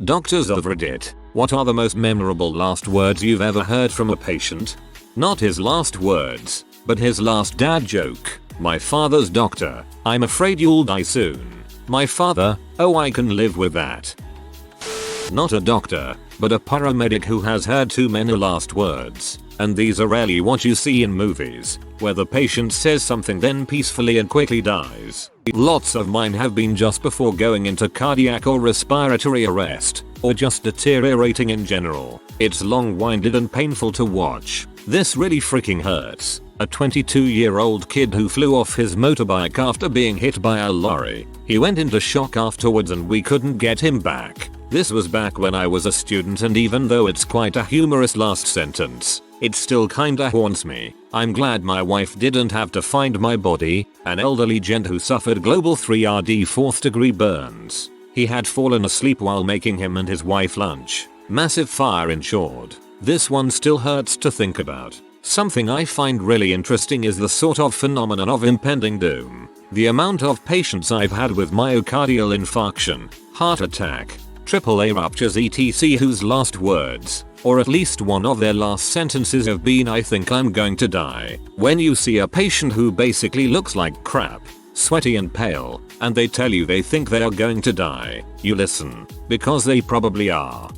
Doctors of Reddit, what are the most memorable last words you've ever heard from a patient? Not his last words, but his last dad joke. My father's doctor, I'm afraid you'll die soon. My father, oh I can live with that. Not a doctor, but a paramedic who has heard too many last words. And these are rarely what you see in movies, where the patient says something then peacefully and quickly dies. Lots of mine have been just before going into cardiac or respiratory arrest, or just deteriorating in general. It's long-winded and painful to watch. This really freaking hurts. A 22-year-old kid who flew off his motorbike after being hit by a lorry. He went into shock afterwards and we couldn't get him back. This was back when I was a student, and even though it's quite a humorous last sentence, it still kinda haunts me. I'm glad my wife didn't have to find my body, an elderly gent who suffered global 3rd 4th degree burns. He had fallen asleep while making him and his wife lunch. Massive fire ensured. This one still hurts to think about. Something I find really interesting is the sort of phenomenon of impending doom. The amount of patients I've had with myocardial infarction, heart attack, AAA ruptures etc. whose last words, or at least one of their last sentences, have been I think I'm going to die. When you see a patient who basically looks like crap, sweaty and pale, and they tell you they think they are going to die, you listen, because they probably are.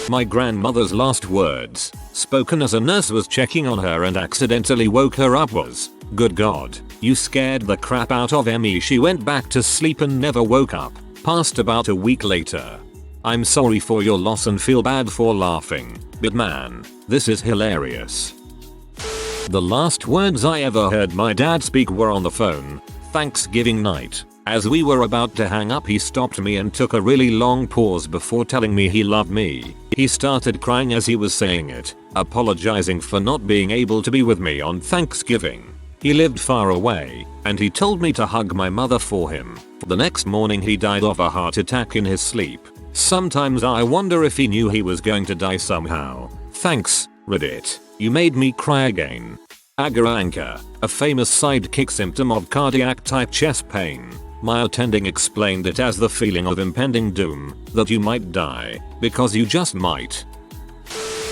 My grandmother's last words, spoken as a nurse was checking on her and accidentally woke her up, was, "Good God, you scared the crap out of me." She went back to sleep and never woke up. Passed about a week later. I'm sorry for your loss and feel bad for laughing, but man, this is hilarious. The last words I ever heard my dad speak were on the phone, Thanksgiving night. As we were about to hang up, he stopped me and took a really long pause before telling me he loved me. He started crying as he was saying it, apologizing for not being able to be with me on Thanksgiving. He lived far away, and he told me to hug my mother for him. The next morning he died of a heart attack in his sleep. Sometimes I wonder if he knew he was going to die somehow. Thanks, Reddit. You made me cry again. Agaranka, a famous sidekick symptom of cardiac type chest pain. My attending explained it as the feeling of impending doom, that you might die, because you just might.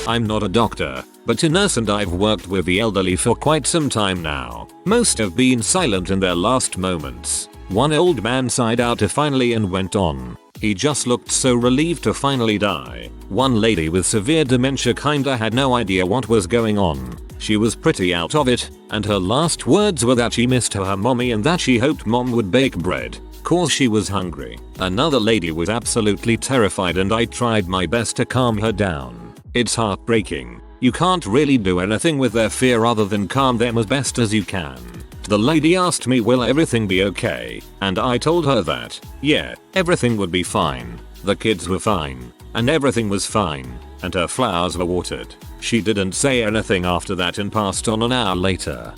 I'm not a doctor, but a nurse, and I've worked with the elderly for quite some time now. Most have been silent in their last moments. One old man sighed out finally and went on. He just looked so relieved to finally die. One lady with severe dementia kinda had no idea what was going on. She was pretty out of it, and her last words were that she missed her mommy and that she hoped mom would bake bread, cause she was hungry. Another lady was absolutely terrified and I tried my best to calm her down. It's heartbreaking. You can't really do anything with their fear other than calm them as best as you can. The lady asked me will everything be okay, and I told her that, yeah, everything would be fine. The kids were fine, and everything was fine, and her flowers were watered. She didn't say anything after that and passed on an hour later.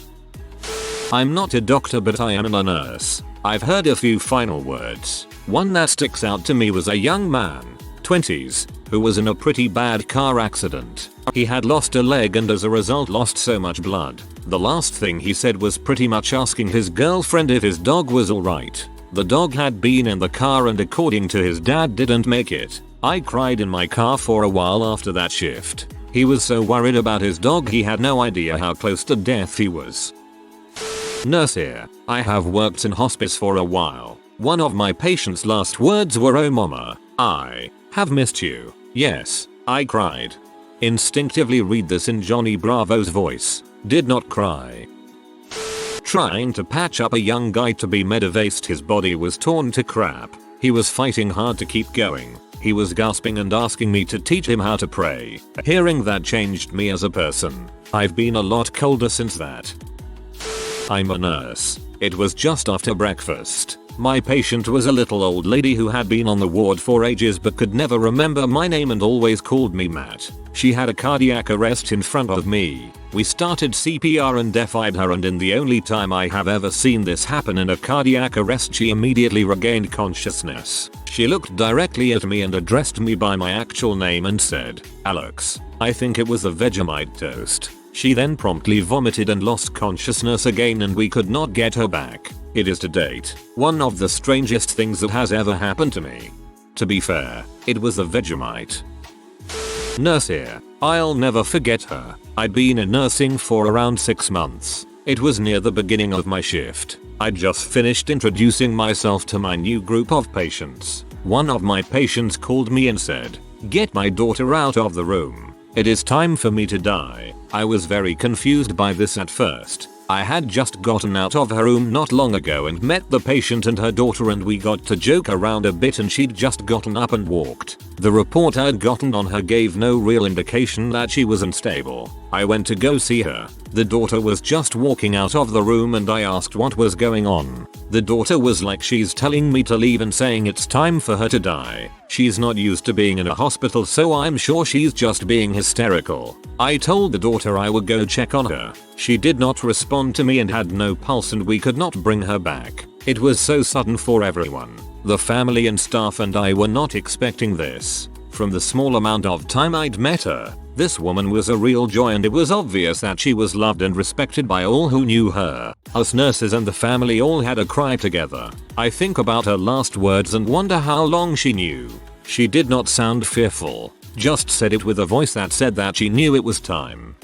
I'm not a doctor, but I am a nurse. I've heard a few final words. One that sticks out to me was a young man, 20s, who was in a pretty bad car accident. He had lost a leg and as a result lost so much blood. The last thing he said was pretty much asking his girlfriend if his dog was alright. The dog had been in the car and according to his dad didn't make it. I cried in my car for a while after that shift. He was so worried about his dog he had no idea how close to death he was. Nurse here. I have worked in hospice for a while. One of my patients' last words were, "Oh mama, I have missed you." Yes, I cried. Instinctively read this in Johnny Bravo's voice. Did not cry. Trying to patch up a young guy to be medevaced. His body was torn to crap. He was fighting hard to keep going. He was gasping and asking me to teach him how to pray. Hearing that changed me as a person. I've been a lot colder since that. I'm a nurse. It was just after breakfast. My patient was a little old lady who had been on the ward for ages but could never remember my name and always called me Matt. She had a cardiac arrest in front of me. We started CPR and defied her, and in the only time I have ever seen this happen in a cardiac arrest, she immediately regained consciousness. She looked directly at me and addressed me by my actual name and said, "Alex." I think it was a Vegemite toast. She then promptly vomited and lost consciousness again, and we could not get her back. It is to date one of the strangest things that has ever happened to me. To be fair, it was a Vegemite. Nurse here. I'll never forget her. I'd been in nursing for around 6 months. It was near the beginning of my shift. I'd just finished introducing myself to my new group of patients. One of my patients called me and said, "Get my daughter out of the room. It is time for me to die." I was very confused by this at first. I had just gotten out of her room not long ago and met the patient and her daughter, and we got to joke around a bit and she'd just gotten up and walked. The report I'd gotten on her gave no real indication that she was unstable. I went to go see her. The daughter was just walking out of the room and I asked what was going on. The daughter was like, "She's telling me to leave and saying it's time for her to die. She's not used to being in a hospital, so I'm sure she's just being hysterical." I told the daughter I would go check on her. She did not respond to me and had no pulse, and we could not bring her back. It was so sudden for everyone. The family and staff and I were not expecting this. From the small amount of time I'd met her, this woman was a real joy, and it was obvious that she was loved and respected by all who knew her. Us nurses and the family all had a cry together. I think about her last words and wonder how long she knew. She did not sound fearful, just said it with a voice that said that she knew it was time.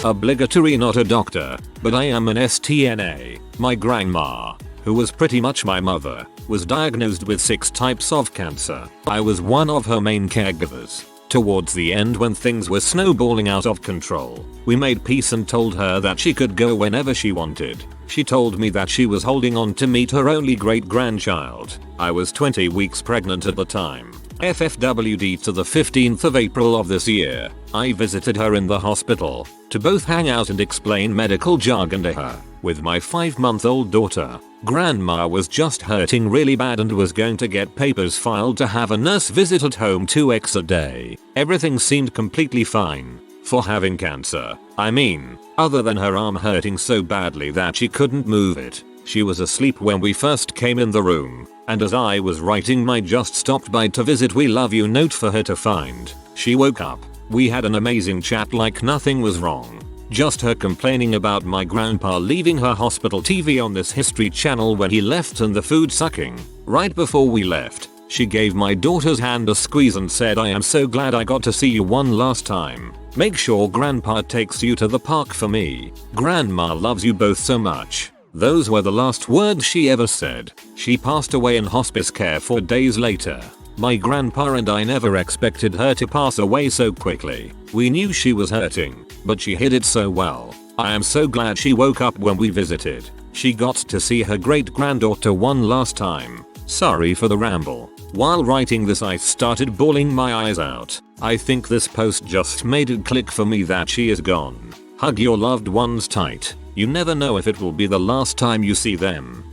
Obligatory, not a doctor, but I am an STNA. My grandma, who was pretty much my mother, was diagnosed with 6 types of cancer. I was one of her main caregivers. Towards the end, when things were snowballing out of control, we made peace and told her that she could go whenever she wanted. She told me that she was holding on to meet her only great-grandchild. I was 20 weeks pregnant at the time. FFWD to the 15th of April of this year, I visited her in the hospital to both hang out and explain medical jargon to her. With my 5-month-old daughter, Grandma was just hurting really bad and was going to get papers filed to have a nurse visit at home 2x a day. Everything seemed completely fine for having cancer. I mean, other than her arm hurting so badly that she couldn't move it. She was asleep when we first came in the room, and as I was writing my "just stopped by to visit, we love you" note for her to find, she woke up. We had an amazing chat like nothing was wrong. Just her complaining about my grandpa leaving her hospital TV on this History Channel when he left and the food sucking. Right before we left, she gave my daughter's hand a squeeze and said, "I am so glad I got to see you one last time. Make sure Grandpa takes you to the park for me. Grandma loves you both so much." Those were the last words she ever said. She passed away in hospice care 4 days later. My grandpa and I never expected her to pass away so quickly. We knew she was hurting, but she hid it so well. I am so glad she woke up when we visited. She got to see her great-granddaughter one last time. Sorry for the ramble. While writing this, I started bawling my eyes out. I think this post just made it click for me that she is gone. Hug your loved ones tight. You never know if it will be the last time you see them.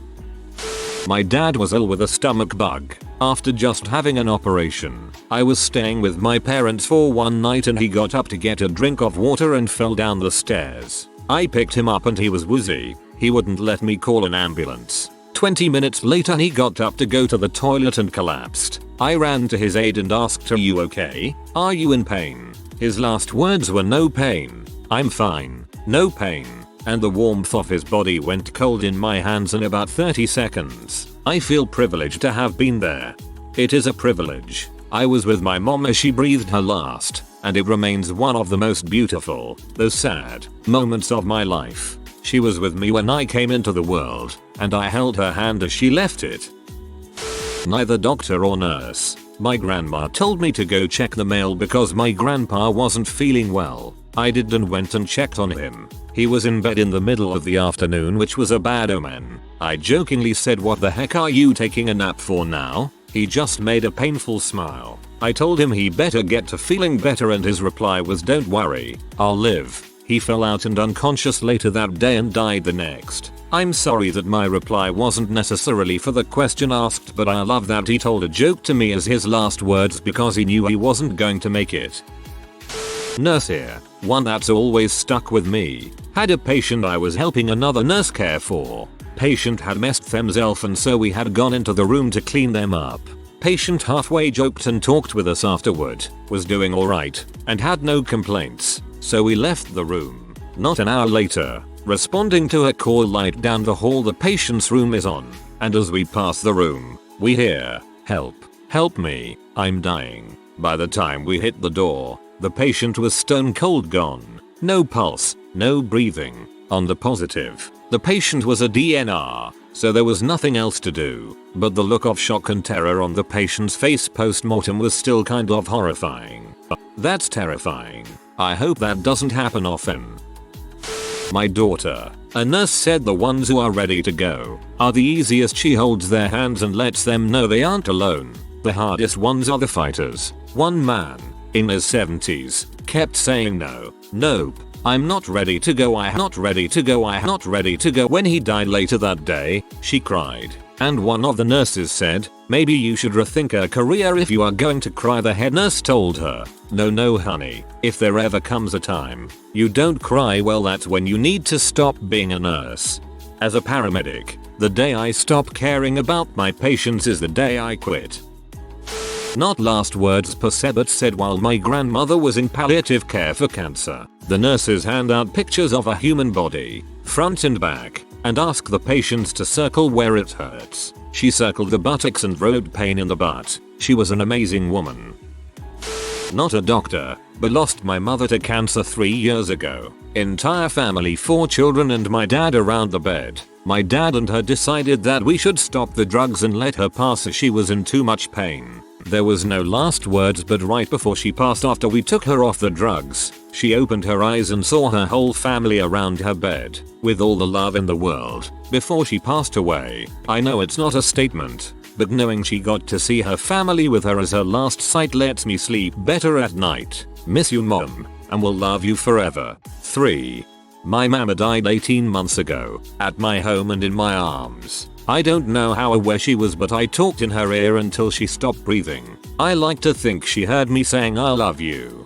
My dad was ill with a stomach bug. After just having an operation, I was staying with my parents for one night and he got up to get a drink of water and fell down the stairs. I picked him up and he was woozy. He wouldn't let me call an ambulance. 20 minutes later he got up to go to the toilet and collapsed. I ran to his aid and asked, "Are you okay? Are you in pain?" His last words were, "No pain. I'm fine. No pain." And the warmth of his body went cold in my hands in about 30 seconds. I feel privileged to have been there. It is a privilege. I was with my mom as she breathed her last, and it remains one of the most beautiful, though sad, moments of my life. She was with me when I came into the world, and I held her hand as she left it. Neither doctor or nurse. My grandma told me to go check the mail because my grandpa wasn't feeling well. I did and went and checked on him. He was in bed in the middle of the afternoon, which was a bad omen. I jokingly said, "What the heck are you taking a nap for now?" He just made a painful smile. I told him he better get to feeling better and his reply was, "Don't worry, I'll live." He fell out and unconscious later that day and died the next. I'm sorry that my reply wasn't necessarily for the question asked, but I love that he told a joke to me as his last words because he knew he wasn't going to make it. Nurse here. One that's always stuck with me. Had a patient I was helping another nurse care for. Patient had messed themselves and so we had gone into the room to clean them up. Patient halfway joked and talked with us afterward, was doing alright, and had no complaints, so we left the room. Not an hour later, responding to a call light down the hall, the patient's room is on, and as we pass the room, we hear, "Help, Help me, I'm dying. By the time we hit the door, the patient was stone cold gone. No pulse, no breathing. On the positive, the patient was a DNR, so there was nothing else to do, but the look of shock and terror on the patient's face post-mortem was still kind of horrifying. That's terrifying. I hope that doesn't happen often. My daughter. A nurse said the ones who are ready to go are the easiest. She holds their hands and lets them know they aren't alone. The hardest ones are the fighters. One man, in his 70s, kept saying no, nope, I'm not ready to go, I'm not ready to go, I'm not ready to go. When he died later that day, she cried. And one of the nurses said, maybe you should rethink a career if you are going to cry. The head nurse told her, no honey, if there ever comes a time you don't cry, well that's when you need to stop being a nurse. As a paramedic, the day I stop caring about my patients is the day I quit. Not last words per se, but said while my grandmother was in palliative care for cancer, the nurses hand out pictures of a human body, front and back, and ask the patients to circle where it hurts. She circled the buttocks and wrote pain in the butt. She was an amazing woman. Not a doctor, but lost my mother to cancer 3 years ago. Entire family, 4 children and my dad around the bed. My dad and her decided that we should stop the drugs and let her pass as she was in too much pain. There was no last words, but right before she passed, after we took her off the drugs, she opened her eyes and saw her whole family around her bed, with all the love in the world. Before she passed away, I know it's not a statement, but knowing she got to see her family with her as her last sight lets me sleep better at night. Miss you, Mom, and will love you forever. 3. My mama died 18 months ago, at my home and in my arms. I don't know how or where she was, but I talked in her ear until she stopped breathing. I like to think she heard me saying I love you.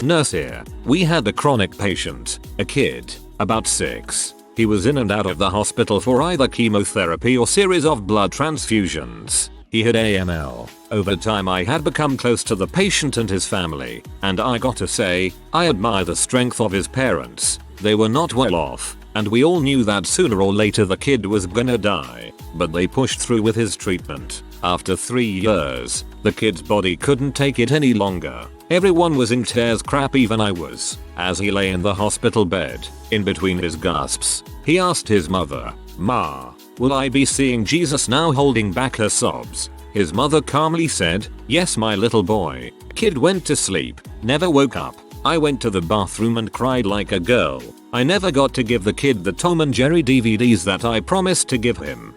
Nurse here. We had a chronic patient, a kid, about 6. He was in and out of the hospital for either chemotherapy or series of blood transfusions. He had AML. Over time I had become close to the patient and his family, and I got to say, I admire the strength of his parents. They were not well off, and we all knew that sooner or later the kid was gonna die, but they pushed through with his treatment. After 3 years, the kid's body couldn't take it any longer. Everyone was in tears, crap, even I was. As he lay in the hospital bed, in between his gasps, he asked his mother, "Ma, will I be seeing Jesus now?" Holding back her sobs, his mother calmly said, "Yes, my little boy." Kid went to sleep, never woke up. I went to the bathroom and cried like a girl. I never got to give the kid the Tom and Jerry DVDs that I promised to give him.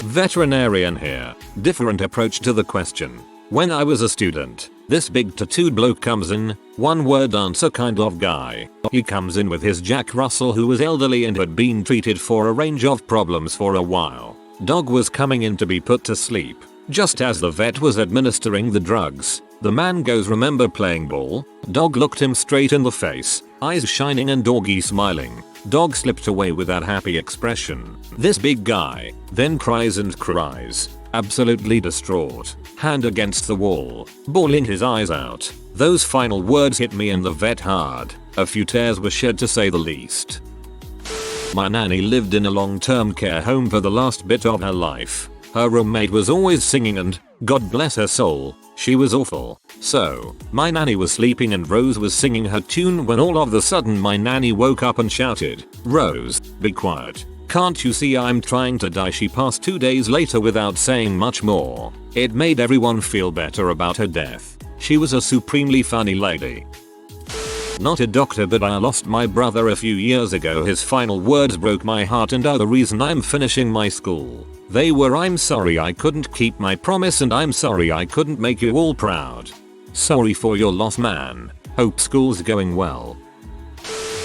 Veterinarian here. Different approach to the question. When I was a student, this big tattooed bloke comes in, one word answer kind of guy. He comes in with his Jack Russell, who was elderly and had been treated for a range of problems for a while. Dog was coming in to be put to sleep. Just as the vet was administering the drugs, the man goes, "Remember playing ball?" Dog looked him straight in the face, eyes shining and doggy smiling. Dog slipped away with that happy expression. This big guy then cries and cries, absolutely distraught, hand against the wall, bawling his eyes out. Those final words hit me and the vet hard. A few tears were shed, to say the least. My nanny lived in a long-term care home for the last bit of her life. Her roommate was always singing and, God bless her soul, she was awful. So, my nanny was sleeping and Rose was singing her tune when all of a sudden my nanny woke up and shouted, "Rose, be quiet. Can't you see I'm trying to die?" She passed 2 days later without saying much more. It made everyone feel better about her death. She was a supremely funny lady. Not a doctor, but I lost my brother a few years ago. His final words broke my heart and are the reason I'm finishing my school. They were, "I'm sorry I couldn't keep my promise, and I'm sorry I couldn't make you all proud. Sorry for your loss, man. Hope school's going well."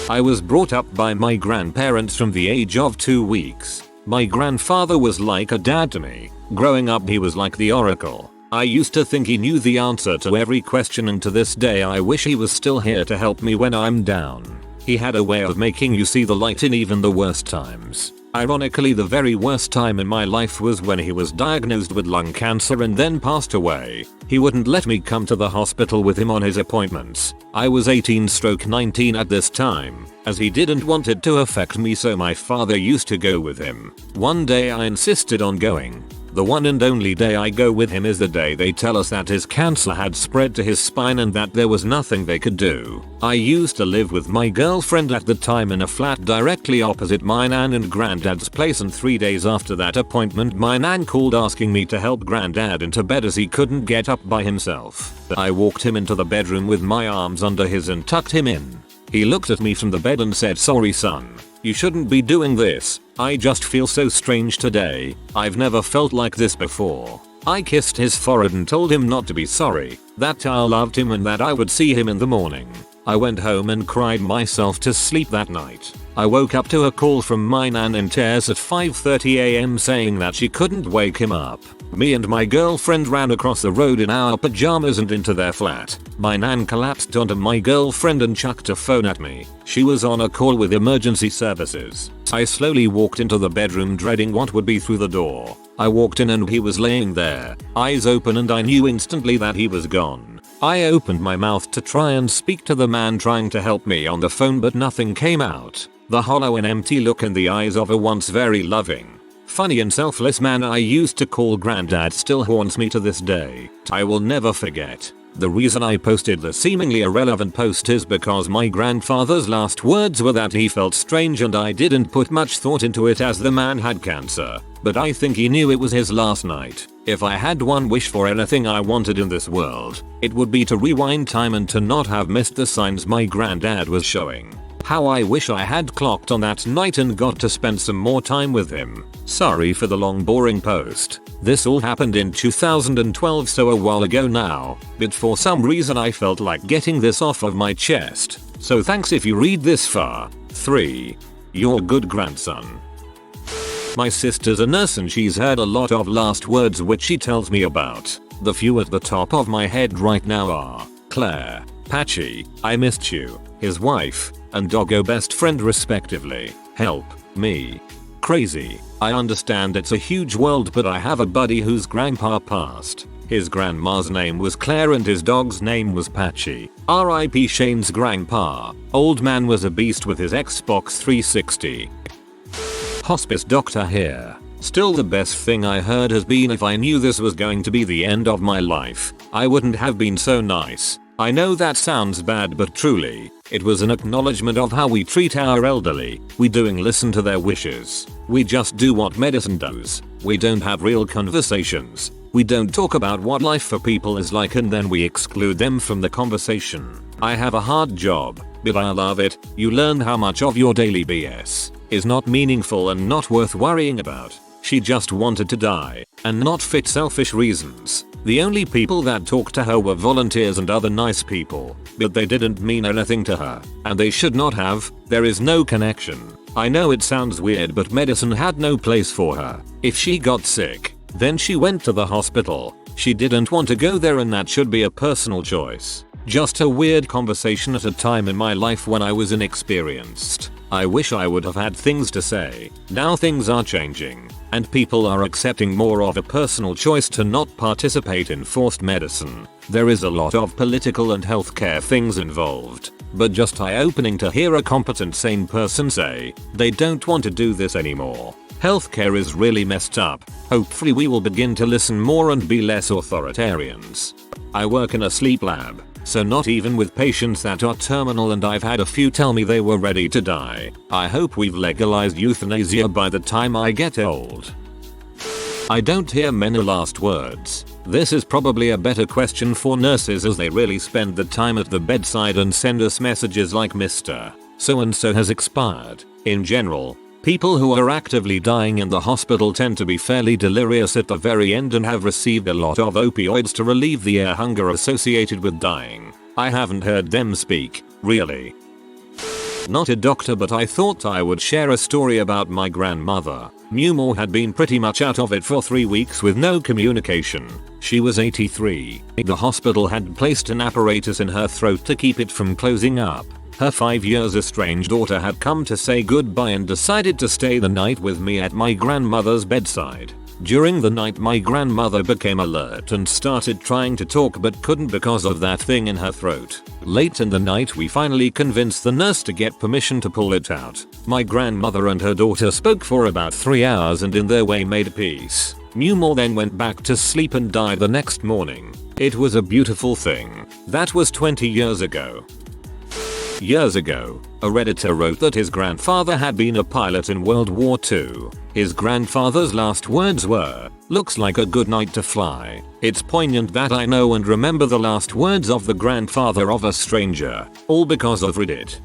I was brought up by my grandparents from the age of 2 weeks. My grandfather was like a dad to me. Growing up, he was like the oracle. I used to think he knew the answer to every question, and to this day I wish he was still here to help me when I'm down. He had a way of making you see the light in even the worst times. Ironically, the very worst time in my life was when he was diagnosed with lung cancer and then passed away. He wouldn't let me come to the hospital with him on his appointments. I was 18/19 at this time, as he didn't want it to affect me, so my father used to go with him. One day I insisted on going. The one and only day I go with him is the day they tell us that his cancer had spread to his spine and that there was nothing they could do. I used to live with my girlfriend at the time in a flat directly opposite my nan and granddad's place, and 3 days after that appointment my nan called asking me to help granddad into bed as he couldn't get up by himself. I walked him into the bedroom with my arms under his and tucked him in. He looked at me from the bed and said, "Sorry son, you shouldn't be doing this. I just feel so strange today. I've never felt like this before." I kissed his forehead and told him not to be sorry, that I loved him and that I would see him in the morning. I went home and cried myself to sleep that night. I woke up to a call from my nan in tears at 5:30 am saying that she couldn't wake him up. Me and my girlfriend ran across the road in our pajamas and into their flat. My nan collapsed onto my girlfriend and chucked a phone at me. She was on a call with emergency services. I slowly walked into the bedroom dreading what would be through the door. I walked in and he was laying there, eyes open, and I knew instantly that he was gone. I opened my mouth to try and speak to the man trying to help me on the phone, but nothing came out. The hollow and empty look in the eyes of a once very loving, funny and selfless man I used to call granddad still haunts me to this day. I will never forget. The reason I posted the seemingly irrelevant post is because my grandfather's last words were that he felt strange, and I didn't put much thought into it as the man had cancer. But I think he knew it was his last night. If I had one wish for anything I wanted in this world, it would be to rewind time and to not have missed the signs my granddad was showing. How I wish I had clocked on that night and got to spend some more time with him. Sorry for the long boring post. This all happened in 2012, so a while ago now, but for some reason I felt like getting this off of my chest. So thanks if you read this far. 3. Your good grandson. My sister's a nurse and she's heard a lot of last words which she tells me about. The few at the top of my head right now are Claire, Patchy, I missed you, his wife, and doggo best friend respectively. Help me. Crazy. I understand it's a huge world, but I have a buddy whose grandpa passed. His grandma's name was Claire and his dog's name was Patchy. R.I.P. Shane's grandpa. Old man was a beast with his Xbox 360. Hospice doctor here. Still, the best thing I heard has been, if I knew this was going to be the end of my life, I wouldn't have been so nice. I know that sounds bad, but truly, it was an acknowledgement of how we treat our elderly. We don't listen to their wishes. We just do what medicine does. We don't have real conversations. We don't talk about what life for people is like, and then we exclude them from the conversation. I have a hard job, but I love it. You learn how much of your daily BS is not meaningful and not worth worrying about. She just wanted to die, and not fit selfish reasons. The only people that talked to her were volunteers and other nice people, but they didn't mean anything to her, and they should not have. There is no connection. I know it sounds weird, but medicine had no place for her. If she got sick, then she went to the hospital. She didn't want to go there, and that should be a personal choice. Just a weird conversation at a time in my life when I was inexperienced. I wish I would have had things to say. Now things are changing, and people are accepting more of a personal choice to not participate in forced medicine. There is a lot of political and healthcare things involved, but just eye-opening to hear a competent, sane person say they don't want to do this anymore. Healthcare is really messed up. Hopefully we will begin to listen more and be less authoritarians. I work in a sleep lab, so not even with patients that are terminal, and I've had a few tell me they were ready to die. I hope we've legalized euthanasia by the time I get old. I don't hear many last words. This is probably a better question for nurses, as they really spend the time at the bedside and send us messages like Mr. So-and-so has expired. In general, people who are actively dying in the hospital tend to be fairly delirious at the very end and have received a lot of opioids to relieve the air hunger associated with dying. I haven't heard them speak, really. Not a doctor, but I thought I would share a story about my grandmother. Mumor had been pretty much out of it for 3 weeks with no communication. She was 83. The hospital had placed an apparatus in her throat to keep it from closing up. Her 5 years estranged daughter had come to say goodbye and decided to stay the night with me at my grandmother's bedside. During the night, my grandmother became alert and started trying to talk, but couldn't because of that thing in her throat. Late in the night, we finally convinced the nurse to get permission to pull it out. My grandmother and her daughter spoke for about 3 hours and in their way made peace. Newmore then went back to sleep and died the next morning. It was a beautiful thing. That was 20 years ago. Years ago, a Redditor wrote that his grandfather had been a pilot in World War II. His grandfather's last words were, "Looks like a good night to fly." It's poignant that I know and remember the last words of the grandfather of a stranger, all because of Reddit.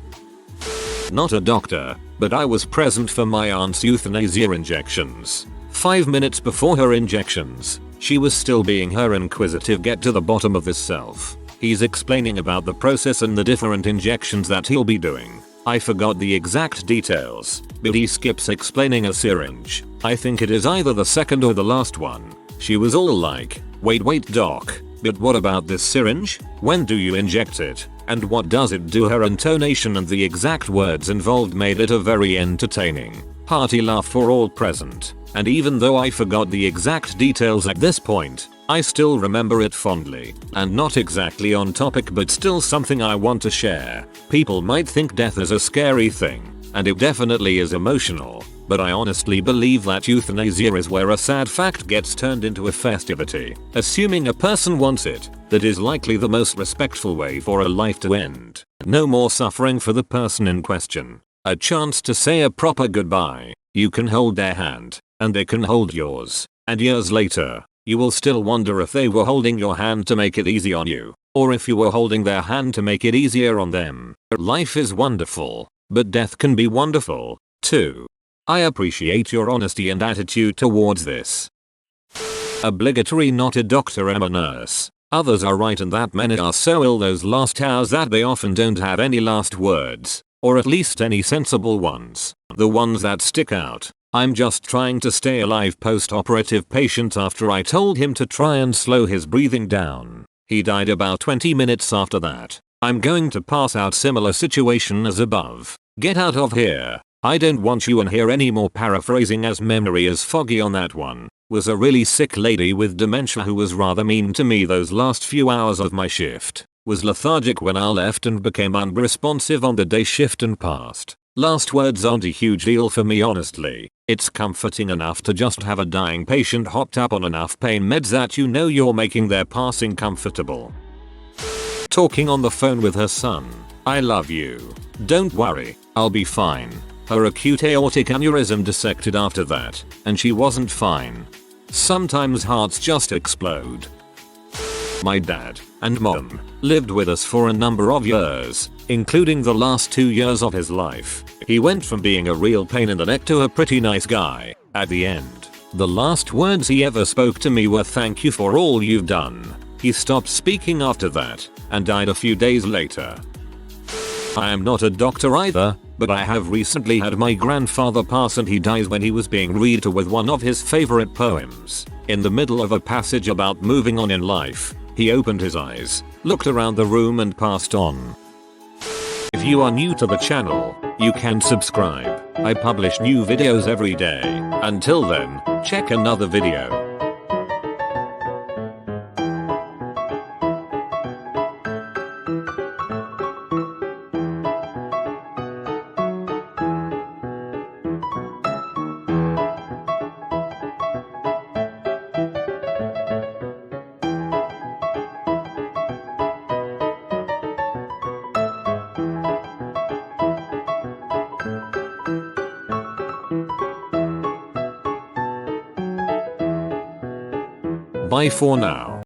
Not a doctor, but I was present for my aunt's euthanasia injections. 5 minutes before her injections, she was still being her inquisitive get to the bottom of this self. He's explaining about the process and the different injections that he'll be doing. I forgot the exact details, but he skips explaining a syringe. I think it is either the second or the last one. She was all like, wait doc, but what about this syringe? When do you inject it? And what does it do? Her intonation and the exact words involved made it a very entertaining, hearty laugh for all present. And even though I forgot the exact details at this point, I still remember it fondly, and not exactly on topic but still something I want to share. People might think death is a scary thing, and it definitely is emotional, but I honestly believe that euthanasia is where a sad fact gets turned into a festivity. Assuming a person wants it, that is likely the most respectful way for a life to end. No more suffering for the person in question. A chance to say a proper goodbye. You can hold their hand, and they can hold yours, and years later, you will still wonder if they were holding your hand to make it easy on you, or if you were holding their hand to make it easier on them. Life is wonderful, but death can be wonderful, too. I appreciate your honesty and attitude towards this. Obligatory: not a doctor, I'm a nurse. Others are right in that men are so ill those last hours that they often don't have any last words, or at least any sensible ones. The ones that stick out. I'm just trying to stay alive. Post-operative patient after I told him to try and slow his breathing down. He died about 20 minutes after that. I'm going to pass out. Similar situation as above. Get out of here. I don't want you in here anymore. Paraphrasing as memory is foggy on that one. Was a really sick lady with dementia who was rather mean to me those last few hours of my shift. Was lethargic when I left and became unresponsive on the day shift and passed. Last words aren't a huge deal for me honestly. It's comforting enough to just have a dying patient hopped up on enough pain meds that you know you're making their passing comfortable. Talking on the phone with her son. I love you. Don't worry, I'll be fine. Her acute aortic aneurysm dissected after that, and she wasn't fine. Sometimes hearts just explode. My dad and mom lived with us for a number of years, including the last 2 years of his life. He went from being a real pain in the neck to a pretty nice guy at the end. The last words he ever spoke to me were "Thank you for all you've done." He stopped speaking after that and died a few days later. I am not a doctor either, but I have recently had my grandfather pass and he dies when he was being read to with one of his favorite poems. In the middle of a passage about moving on in life, he opened his eyes, looked around the room and passed on. If you are new to the channel, you can subscribe. I publish new videos every day. Until then, check another video. Bye for now.